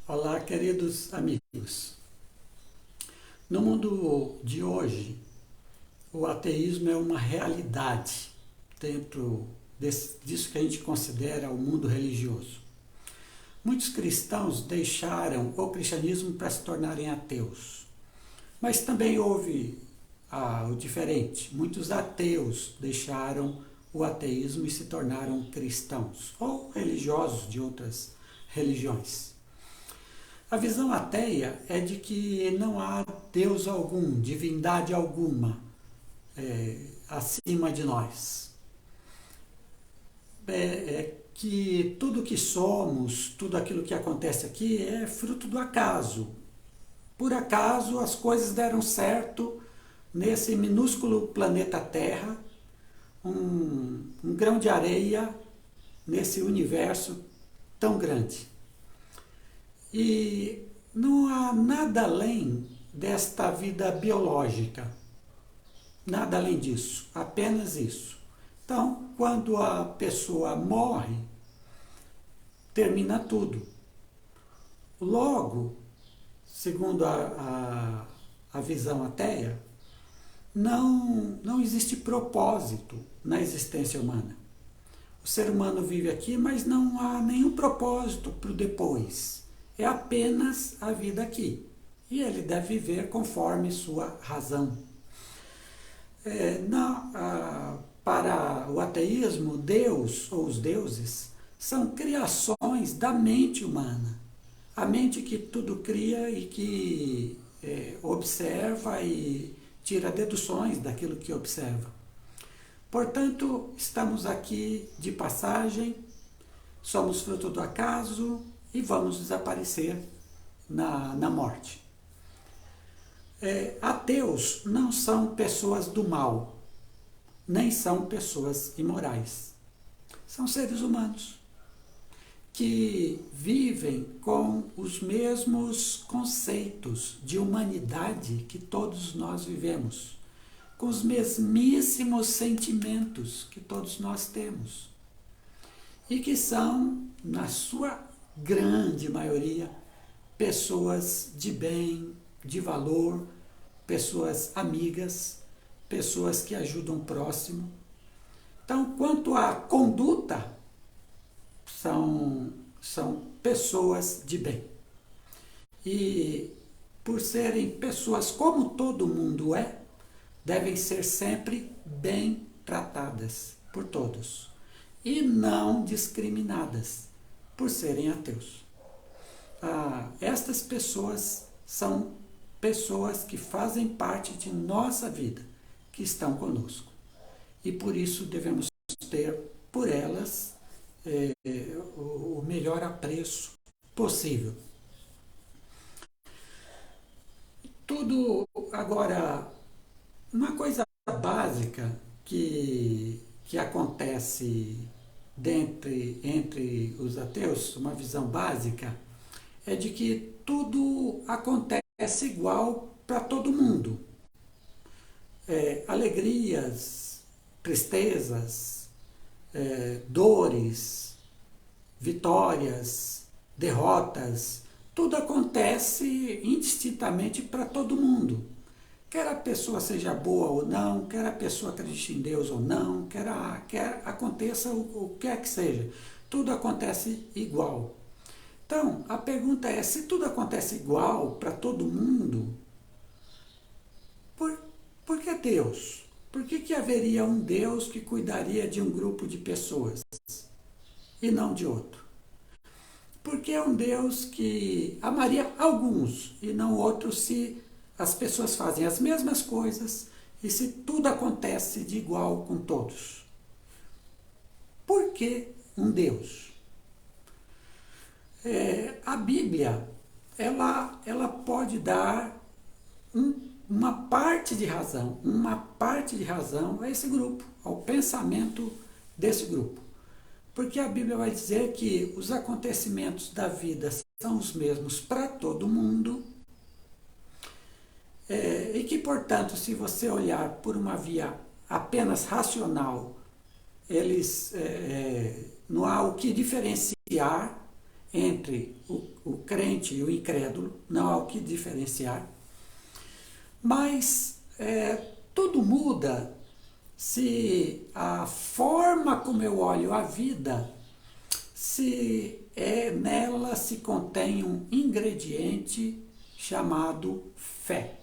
Olá, queridos amigos. No mundo de hoje, o ateísmo é uma realidade dentro disso que a gente considera o mundo religioso. Muitos cristãos deixaram o cristianismo para se tornarem ateus. Mas também houve o diferente. Muitos ateus deixaram o ateísmo e se tornaram cristãos ou religiosos de outras religiões. A visão ateia é de que não há Deus algum, divindade alguma acima de nós. É que tudo que somos, tudo aquilo que acontece aqui é fruto do acaso. Por acaso as coisas deram certo nesse minúsculo planeta Terra, um grão de areia nesse universo tão grande. E não há nada além desta vida biológica, nada além disso, apenas isso. Então, quando a pessoa morre, termina tudo. Logo, segundo a visão ateia, não existe propósito na existência humana. O ser humano vive aqui, mas não há nenhum propósito para o depois. É apenas a vida aqui. E ele deve viver conforme sua razão. Para o ateísmo, Deus ou os deuses são criações da mente humana. A mente que tudo cria e que observa e tira deduções daquilo que observa. Portanto, estamos aqui de passagem, somos fruto do acaso e vamos desaparecer na morte. Ateus não são pessoas do mal, nem são pessoas imorais. São seres humanos que vivem com os mesmos conceitos de humanidade que todos nós vivemos, com os mesmíssimos sentimentos que todos nós temos, e que são, na sua grande maioria, pessoas de bem, de valor, pessoas amigas, pessoas que ajudam o próximo. Então, quanto à conduta, são pessoas de bem. E por serem pessoas como todo mundo devem ser sempre bem tratadas por todos e não discriminadas por serem ateus. Estas pessoas são pessoas que fazem parte de nossa vida, que estão conosco. E por isso devemos ter por elas o melhor apreço possível. Tudo agora, uma coisa básica que acontece entre os ateus, uma visão básica, é de que tudo acontece igual para todo mundo. Alegrias, tristezas, dores, vitórias, derrotas, tudo acontece indistintamente para todo mundo. Quer a pessoa seja boa ou não, quer a pessoa acredite em Deus ou não, quer aconteça o que quer que seja, tudo acontece igual. Então, a pergunta é, se tudo acontece igual para todo mundo, por que Deus? Por que haveria um Deus que cuidaria de um grupo de pessoas e não de outro? Porque é um Deus que amaria alguns e não outros se as pessoas fazem as mesmas coisas e se tudo acontece de igual com todos. Por que um Deus? A Bíblia, ela pode dar uma parte de razão a esse grupo, ao pensamento desse grupo. Porque a Bíblia vai dizer que os acontecimentos da vida são os mesmos para todo mundo, e que, portanto, se você olhar por uma via apenas racional, não há o que diferenciar entre o crente e o incrédulo, não há o que diferenciar. Mas tudo muda se a forma como eu olho a vida, se nela se contém um ingrediente chamado fé.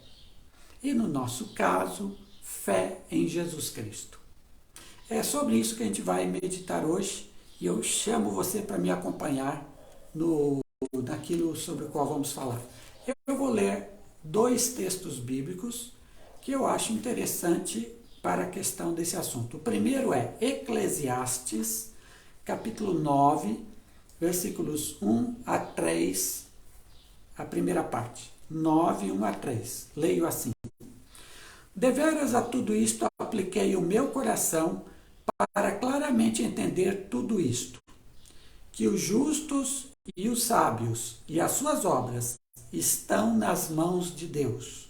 E no nosso caso, fé em Jesus Cristo. É sobre isso que a gente vai meditar hoje e eu chamo você para me acompanhar naquilo sobre o qual vamos falar. Eu vou ler 2 textos bíblicos que eu acho interessante para a questão desse assunto. O primeiro é Eclesiastes, capítulo 9, versículos 1 a 3, a primeira parte. 9, 1 a 3. Leio assim. Deveras a tudo isto apliquei o meu coração para claramente entender tudo isto, que os justos e os sábios e as suas obras estão nas mãos de Deus.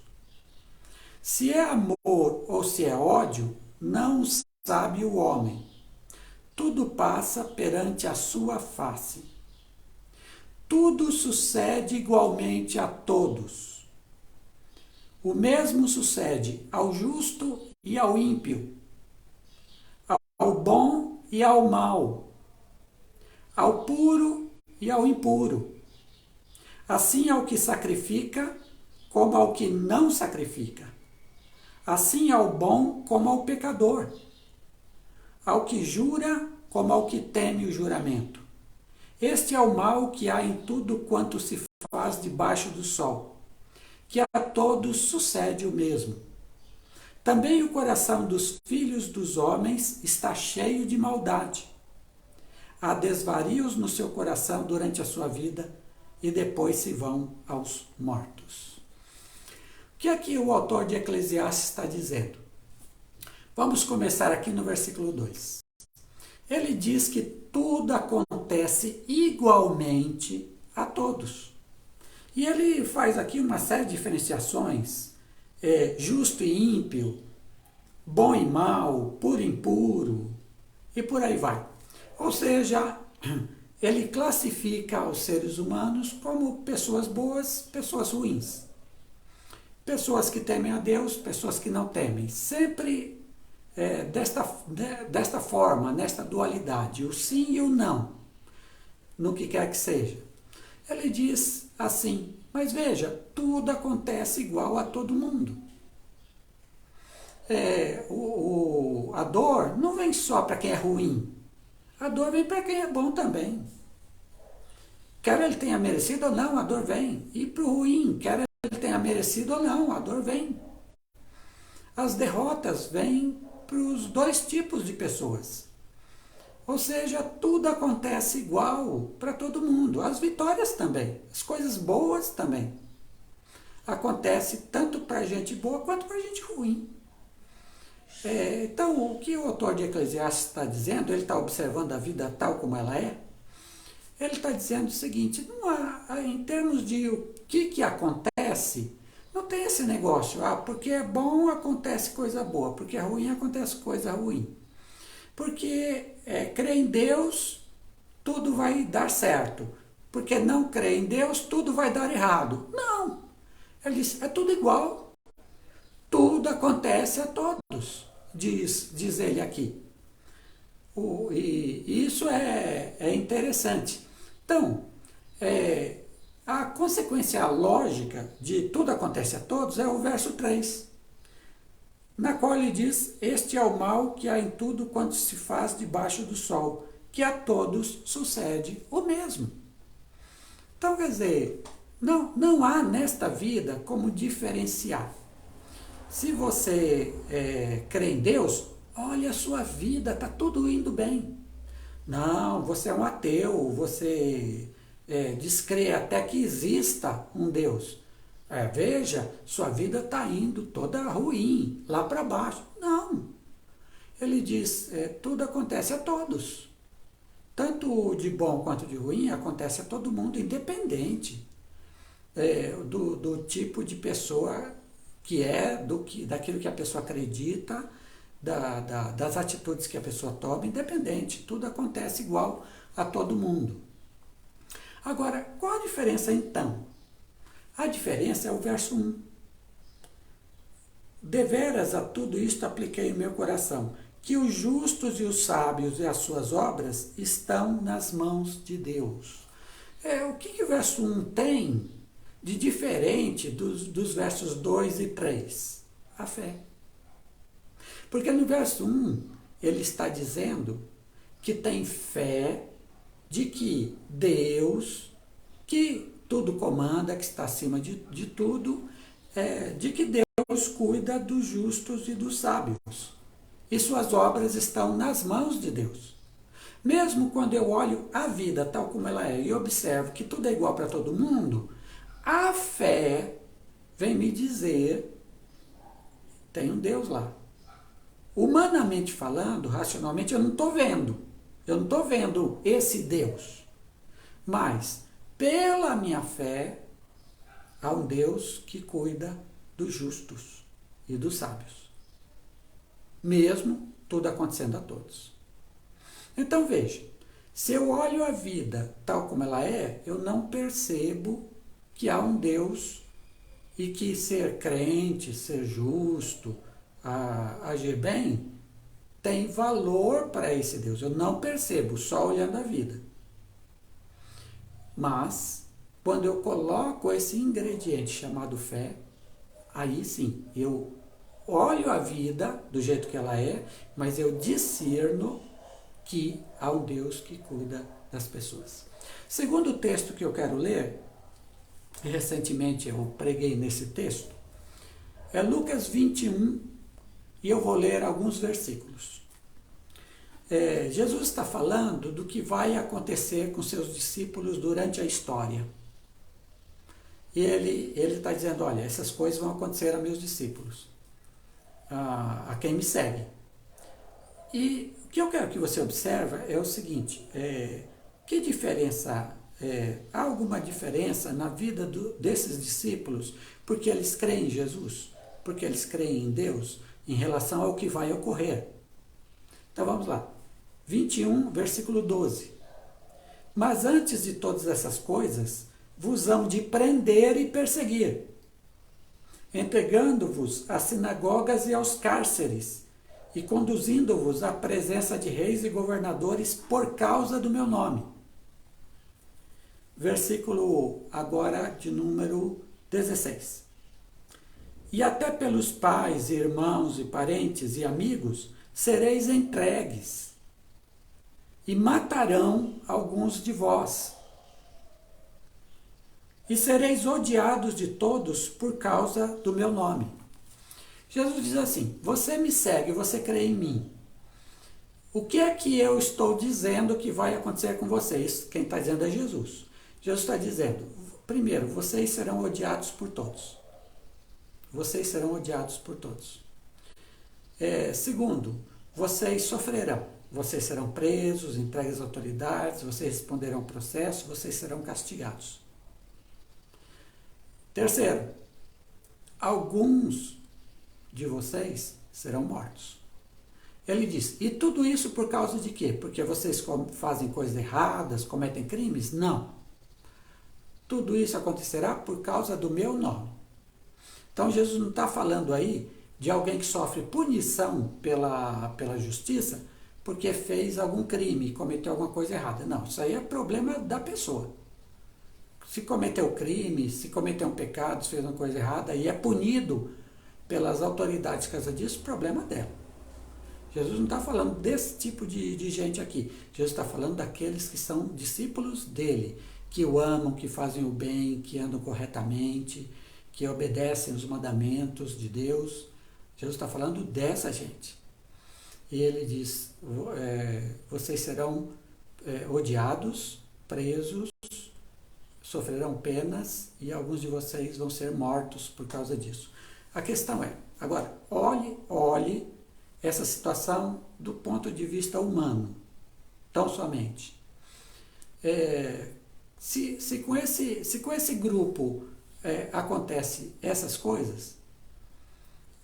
Se é amor ou se é ódio, não sabe o homem. Tudo passa perante a sua face. Tudo sucede igualmente a todos. O mesmo sucede ao justo e ao ímpio, ao bom e ao mau, ao puro e ao impuro, assim ao que sacrifica como ao que não sacrifica, assim ao bom como ao pecador, ao que jura como ao que teme o juramento. Este é o mal que há em tudo quanto se faz debaixo do sol, que a todos sucede o mesmo. Também o coração dos filhos dos homens está cheio de maldade. Há desvarios no seu coração durante a sua vida e depois se vão aos mortos. O que é que o autor de Eclesiastes está dizendo? Vamos começar aqui no versículo 2. Ele diz que tudo acontece igualmente a todos. E ele faz aqui uma série de diferenciações, justo e ímpio, bom e mal, puro e impuro, e por aí vai. Ou seja, ele classifica os seres humanos como pessoas boas, pessoas ruins. Pessoas que temem a Deus, pessoas que não temem. Sempre desta forma, nesta dualidade, o sim e o não, no que quer que seja. Ele diz assim, mas veja, tudo acontece igual a todo mundo. A dor não vem só para quem é ruim, a dor vem para quem é bom também. Quer ele tenha merecido ou não, a dor vem. E para o ruim, quer ele tenha merecido ou não, a dor vem. As derrotas vêm para os 2 tipos de pessoas. Ou seja, tudo acontece igual para todo mundo. As vitórias também, as coisas boas também. Acontece tanto para gente boa quanto para gente ruim. Então, o que o autor de Eclesiastes está dizendo, ele está observando a vida tal como ela é, ele está dizendo o seguinte, não há, em termos de o que acontece, não tem esse negócio, porque é bom acontece coisa boa, porque é ruim acontece coisa ruim. Porque crer em Deus, tudo vai dar certo. Porque não crer em Deus, tudo vai dar errado. Não! Ele diz, é tudo igual. Tudo acontece a todos, diz ele aqui. E isso é interessante. Então, a consequência lógica de tudo acontece a todos é o verso 3. Na qual ele diz, este é o mal que há em tudo quanto se faz debaixo do sol, que a todos sucede o mesmo. Então, quer dizer, não há nesta vida como diferenciar. Se você crê em Deus, olha a sua vida, está tudo indo bem. Não, você é um ateu, você descrê até que exista um Deus. Veja, sua vida está indo toda ruim, lá para baixo. Não. Ele diz, tudo acontece a todos. Tanto de bom quanto de ruim acontece a todo mundo, independente do tipo de pessoa que daquilo que a pessoa acredita, das atitudes que a pessoa toma, independente. Tudo acontece igual a todo mundo. Agora, qual a diferença então? A diferença é o verso 1. Deveras a tudo isto apliquei o meu coração, que os justos e os sábios e as suas obras estão nas mãos de Deus. O que o verso 1 tem de diferente dos versos 2 e 3? A fé. Porque no verso 1, ele está dizendo que tem fé de que Deus, que tudo comanda, que está acima de tudo, de que Deus cuida dos justos e dos sábios. E suas obras estão nas mãos de Deus. Mesmo quando eu olho a vida tal como ela é e observo que tudo é igual para todo mundo, a fé vem me dizer, tem um Deus lá. Humanamente falando, racionalmente, eu não estou vendo. Eu não estou vendo esse Deus. Mas, pela minha fé, há um Deus que cuida dos justos e dos sábios. Mesmo tudo acontecendo a todos. Então veja, se eu olho a vida tal como ela é, eu não percebo que há um Deus e que ser crente, ser justo, agir bem, tem valor para esse Deus. Eu não percebo só olhando a vida. Mas, quando eu coloco esse ingrediente chamado fé, aí sim, eu olho a vida do jeito que ela é, mas eu discerno que há um Deus que cuida das pessoas. Segundo o texto que eu quero ler, e recentemente eu preguei nesse texto, é Lucas 21, e eu vou ler alguns versículos. Jesus está falando do que vai acontecer com seus discípulos durante a história. E ele está dizendo, olha, essas coisas vão acontecer a meus discípulos, a quem me segue. E o que eu quero que você observe é o seguinte, que diferença, há alguma diferença na vida desses discípulos porque eles creem em Jesus, porque eles creem em Deus, em relação ao que vai ocorrer. Então vamos lá, 21, versículo 12. Mas antes de todas essas coisas, vos hão de prender e perseguir, entregando-vos às sinagogas e aos cárceres, e conduzindo-vos à presença de reis e governadores por causa do meu nome. Versículo agora de número 16. E até pelos pais, irmãos e parentes e amigos sereis entregues, e matarão alguns de vós. E sereis odiados de todos por causa do meu nome. Jesus diz assim, você me segue, você crê em mim. O que é que eu estou dizendo que vai acontecer com vocês? Quem está dizendo é Jesus. Jesus está dizendo, primeiro, vocês serão odiados por todos. Vocês serão odiados por todos. Segundo, vocês sofrerão. Vocês serão presos, entregues às autoridades, vocês responderão ao processo, vocês serão castigados. Terceiro, alguns de vocês serão mortos. Ele diz, e tudo isso por causa de quê? Porque vocês fazem coisas erradas, cometem crimes? Não. Tudo isso acontecerá por causa do meu nome. Então Jesus não está falando aí de alguém que sofre punição pela justiça porque fez algum crime, cometeu alguma coisa errada. Não, isso aí é problema da pessoa. Se cometeu crime, se cometeu um pecado, se fez uma coisa errada e é punido pelas autoridades por causa disso, problema dela. Jesus não está falando desse tipo de gente aqui. Jesus está falando daqueles que são discípulos dele, que o amam, que fazem o bem, que andam corretamente, que obedecem os mandamentos de Deus. Jesus está falando dessa gente. E ele diz, vocês serão odiados, presos, sofrerão penas e alguns de vocês vão ser mortos por causa disso. A questão é, agora, olhe essa situação do ponto de vista humano, tão somente. Se com esse grupo acontece essas coisas,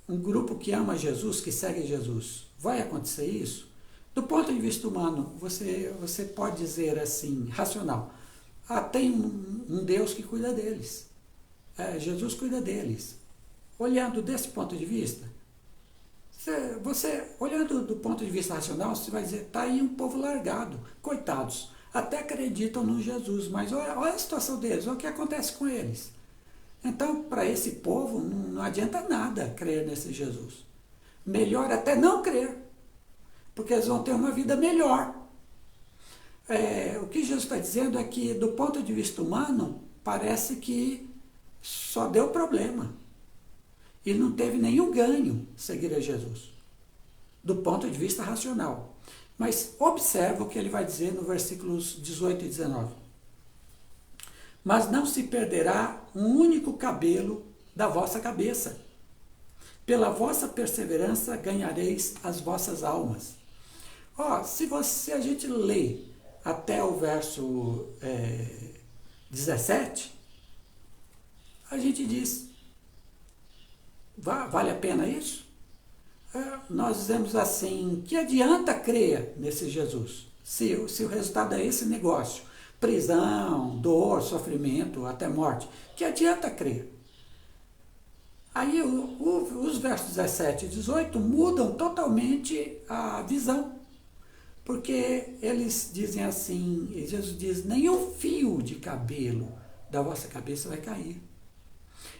um grupo que ama Jesus, que segue Jesus, vai acontecer isso? Do ponto de vista humano, você pode dizer assim, racional, tem um Deus que cuida deles. Jesus cuida deles. Olhando desse ponto de vista, você olhando do ponto de vista racional, você vai dizer, está aí um povo largado, coitados, até acreditam no Jesus, mas olha a situação deles, olha o que acontece com eles. Então, para esse povo, não adianta nada crer nesse Jesus. Melhor até não crer, porque eles vão ter uma vida melhor. O que Jesus está dizendo é que, do ponto de vista humano, parece que só deu problema. E não teve nenhum ganho seguir a Jesus, do ponto de vista racional. Mas observa o que ele vai dizer no versículos 18 e 19. Mas não se perderá um único cabelo da vossa cabeça. Pela vossa perseverança ganhareis as vossas almas. Se a gente lê até o verso 17, a gente diz, vale a pena isso? Nós dizemos assim, que adianta crer nesse Jesus, se o resultado é esse negócio, prisão, dor, sofrimento, até morte, que adianta crer? Aí os versos 17 e 18 mudam totalmente a visão, porque eles dizem assim, Jesus diz, nenhum fio de cabelo da vossa cabeça vai cair.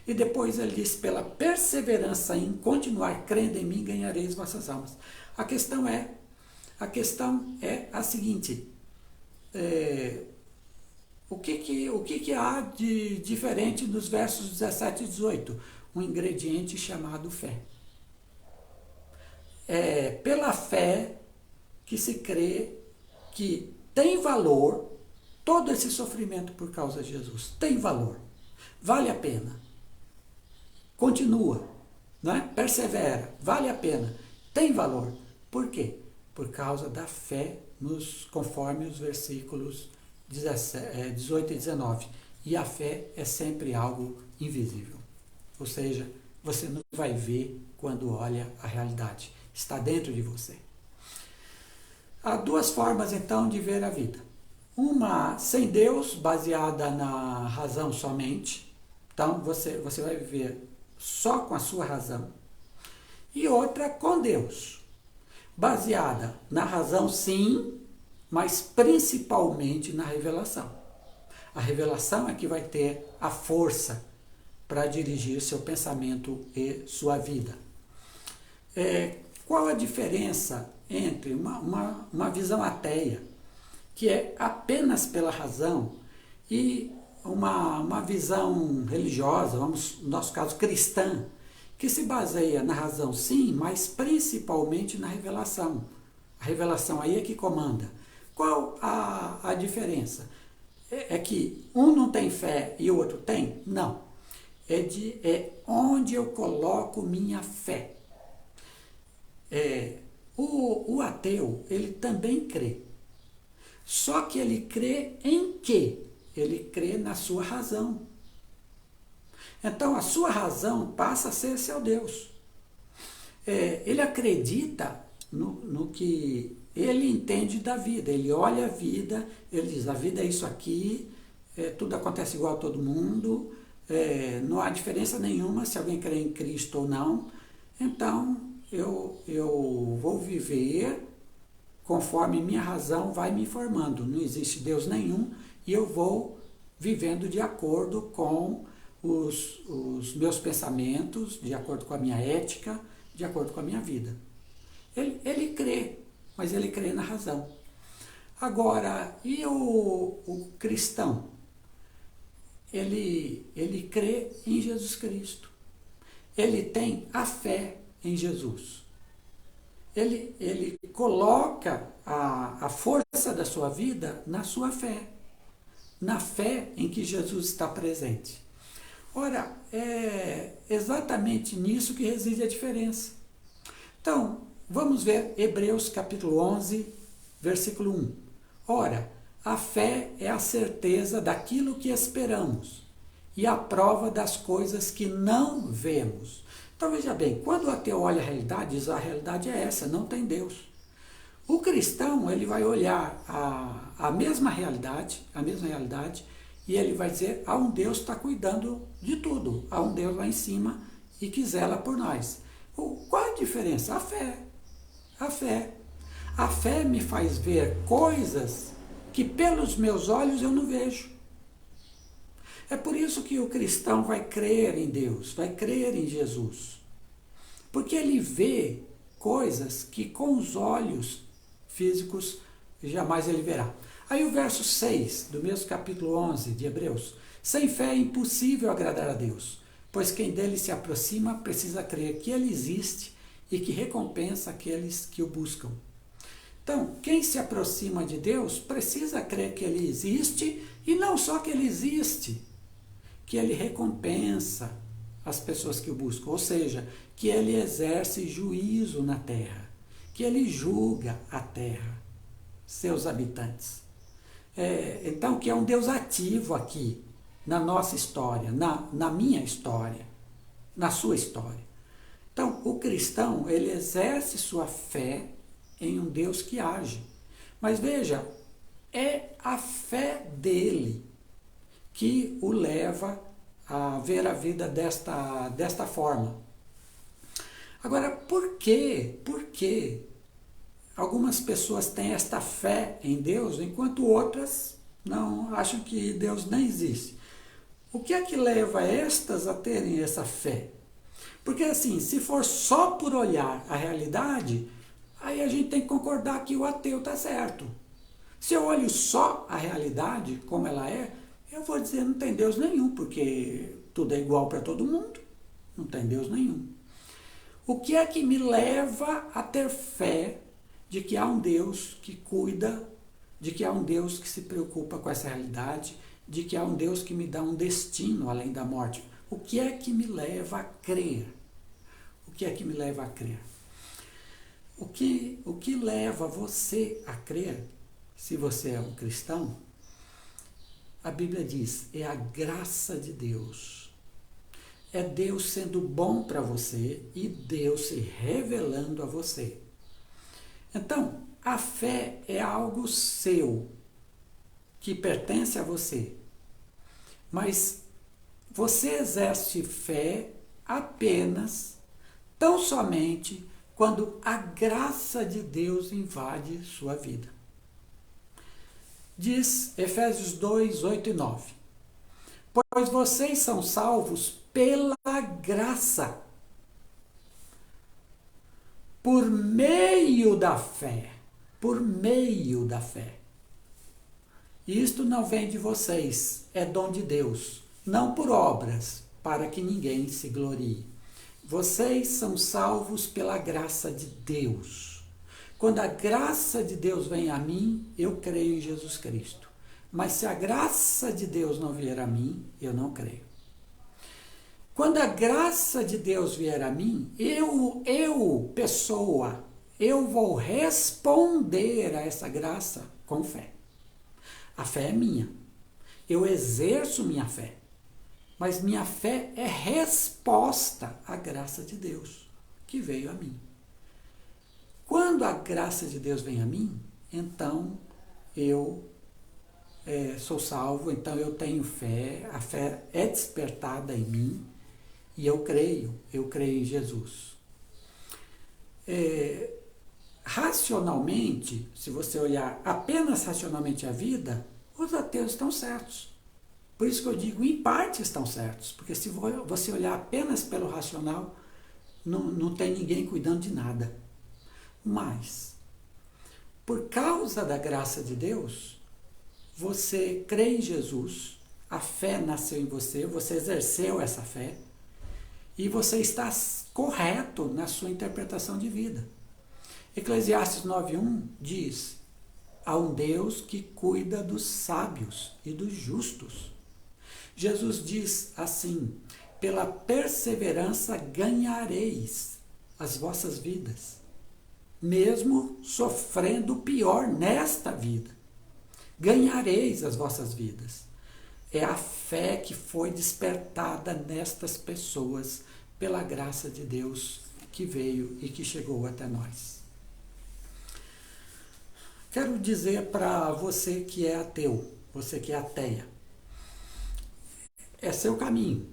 E depois ele diz, pela perseverança em continuar crendo em mim, ganhareis vossas almas. A questão é a seguinte, o que há de diferente nos versos 17 e 18? Um ingrediente chamado fé. É pela fé que se crê que tem valor todo esse sofrimento por causa de Jesus. Tem valor. Vale a pena. Continua. Não é? Persevera. Vale a pena. Tem valor. Por quê? Por causa da fé, conforme os versículos 18 e 19. E a fé é sempre algo invisível. Ou seja, você não vai ver quando olha a realidade. Está dentro de você. Há duas formas, então, de ver a vida. Uma sem Deus, baseada na razão somente. Então, você vai viver só com a sua razão. E outra com Deus, baseada na razão, sim, mas principalmente na revelação. A revelação é que vai ter a força para dirigir seu pensamento e sua vida. Qual a diferença entre uma visão ateia, que é apenas pela razão, e uma visão religiosa, no nosso caso cristã, que se baseia na razão sim, mas principalmente na revelação. A revelação aí é que comanda. Qual a diferença? É que um não tem fé e o outro tem? Não. É onde eu coloco minha fé. O ateu, ele também crê. Só que ele crê em quê? Ele crê na sua razão. Então, a sua razão passa a ser seu Deus. Ele acredita no que ele entende da vida. Ele olha a vida, ele diz, a vida é isso aqui, tudo acontece igual a todo mundo, não há diferença nenhuma se alguém crê em Cristo ou não. Então, eu vou viver conforme minha razão vai me informando. Não existe Deus nenhum e eu vou vivendo de acordo com os meus pensamentos, de acordo com a minha ética, de acordo com a minha vida. Ele crê, mas ele crê na razão. Agora, e o cristão? Ele crê em Jesus Cristo. Ele tem a fé em Jesus. Ele coloca a força da sua vida na sua fé. Na fé em que Jesus está presente. Ora, é exatamente nisso que reside a diferença. Então, vamos ver Hebreus capítulo 11, versículo 1. Ora, a fé é a certeza daquilo que esperamos e a prova das coisas que não vemos. Então, veja bem, quando o ateu olha a realidade, diz, a realidade é essa, não tem Deus. O cristão, ele vai olhar a mesma realidade, E ele vai dizer, há um Deus que está cuidando de tudo, há um Deus lá em cima e que zela por nós. Qual a diferença? A fé. A fé. A fé me faz ver coisas que pelos meus olhos eu não vejo. É por isso que o cristão vai crer em Deus, vai crer em Jesus. Porque ele vê coisas que com os olhos físicos jamais ele verá. Aí o verso 6 do mesmo capítulo 11 de Hebreus. Sem fé é impossível agradar a Deus, pois quem dele se aproxima precisa crer que ele existe e que recompensa aqueles que o buscam. Então, quem se aproxima de Deus precisa crer que ele existe, e não só que ele existe, que ele recompensa as pessoas que o buscam, ou seja, que ele exerce juízo na terra, que ele julga a terra, seus habitantes. Então, que é um Deus ativo aqui, na nossa história, na minha história, na sua história. Então, o cristão, ele exerce sua fé em um Deus que age. Mas veja, é a fé dele que o leva a ver a vida desta forma. Agora, por quê? Por que algumas pessoas têm esta fé em Deus, enquanto outras não acham que Deus nem existe? O que é que leva estas a terem essa fé? Porque assim, se for só por olhar a realidade, aí a gente tem que concordar que o ateu está certo. Se eu olho só a realidade como ela é, eu vou dizer não tem Deus nenhum, porque tudo é igual para todo mundo. Não tem Deus nenhum. O que é que me leva a ter fé de que há um Deus que cuida, de que há um Deus que se preocupa com essa realidade, de que há um Deus que me dá um destino além da morte? O que é que me leva a crer? O que é que me leva a crer? O que leva você a crer, se você é um cristão, a Bíblia diz, é a graça de Deus. É Deus sendo bom para você e Deus se revelando a você. Então, a fé é algo seu, que pertence a você. Mas você exerce fé apenas, tão somente, quando a graça de Deus invade sua vida. Diz Efésios 2, 8 e 9. Pois vocês são salvos pela graça, por meio da fé. Por meio da fé. Isto não vem de vocês, é dom de Deus, não por obras, para que ninguém se glorie. Vocês são salvos pela graça de Deus. Quando a graça de Deus vem a mim, eu creio em Jesus Cristo. Mas se a graça de Deus não vier a mim, eu não creio. Quando a graça de Deus vier a mim, pessoa, eu vou responder a essa graça com fé. A fé é minha. Eu exerço minha fé. Mas minha fé é resposta à graça de Deus que veio a mim. Quando a graça de Deus vem a mim, então eu sou salvo, então eu tenho fé, a fé é despertada em mim e eu creio em Jesus. Racionalmente, se você olhar apenas racionalmente a vida, os ateus estão certos. Por isso que eu digo, em parte estão certos, porque se você olhar apenas pelo racional, não tem ninguém cuidando de nada. Mas, por causa da graça de Deus, você crê em Jesus, a fé nasceu em você, você exerceu essa fé, e você está correto na sua interpretação de vida. Eclesiastes 9:1 diz, há um Deus que cuida dos sábios e dos justos. Jesus diz assim, pela perseverança ganhareis as vossas vidas, mesmo sofrendo o pior nesta vida. Ganhareis as vossas vidas. É a fé que foi despertada nestas pessoas pela graça de Deus que veio e que chegou até nós. Quero dizer para você que é ateu, você que é ateia, é seu caminho.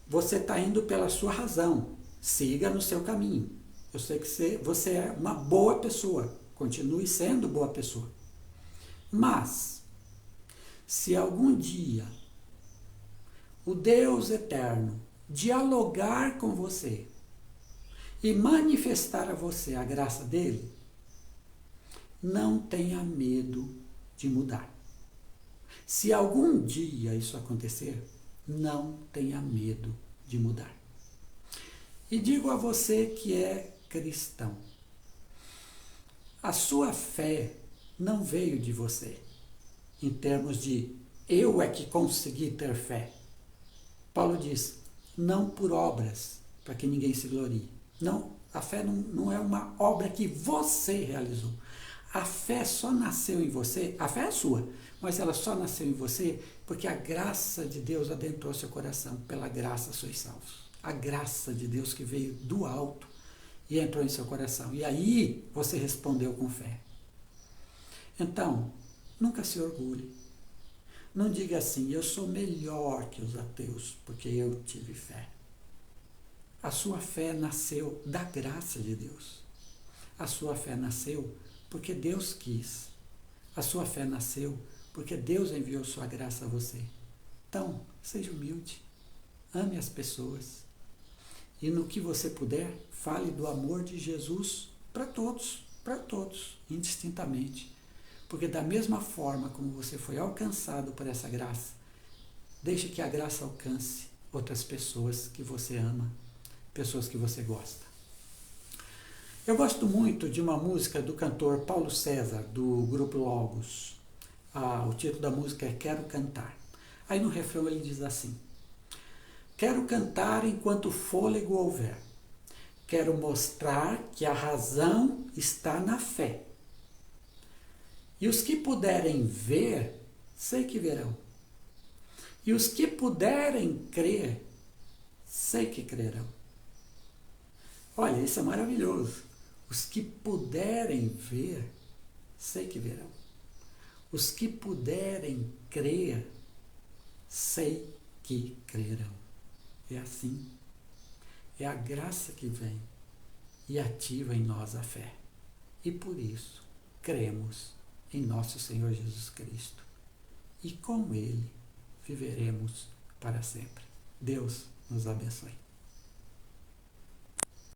Você está indo pela sua razão. Siga no seu caminho. Eu sei que você é uma boa pessoa. Continue sendo boa pessoa. Mas, se algum dia o Deus eterno dialogar com você e manifestar a você a graça dele, não tenha medo de mudar. Se algum dia isso acontecer, não tenha medo de mudar. E digo a você que é cristão, a sua fé não veio de você, em termos de eu é que consegui ter fé. Paulo diz, não por obras, para que ninguém se glorie. Não, a fé não é uma obra que você realizou. A fé só nasceu em você, a fé é sua, mas ela só nasceu em você porque a graça de Deus adentrou seu coração. Pela graça sois salvos. A graça de Deus que veio do alto e entrou em seu coração. E aí você respondeu com fé. Então, nunca se orgulhe. Não diga assim, eu sou melhor que os ateus porque eu tive fé. A sua fé nasceu da graça de Deus. A sua fé nasceu porque Deus quis. A sua fé nasceu porque Deus enviou sua graça a você. Então, seja humilde. Ame as pessoas. E no que você puder, fale do amor de Jesus para todos, indistintamente. Porque da mesma forma como você foi alcançado por essa graça, deixe que a graça alcance outras pessoas que você ama, pessoas que você gosta. Eu gosto muito de uma música do cantor Paulo César, do grupo Logos. O título da música é Quero Cantar. Aí no refrão ele diz assim, quero cantar enquanto fôlego houver. Quero mostrar que a razão está na fé. E os que puderem ver, sei que verão. E os que puderem crer, sei que crerão. Olha, isso é maravilhoso. Os que puderem ver, sei que verão. Os que puderem crer, sei que crerão. É assim. É a graça que vem e ativa em nós a fé. E por isso, cremos em nosso Senhor Jesus Cristo. E com Ele viveremos para sempre. Deus nos abençoe.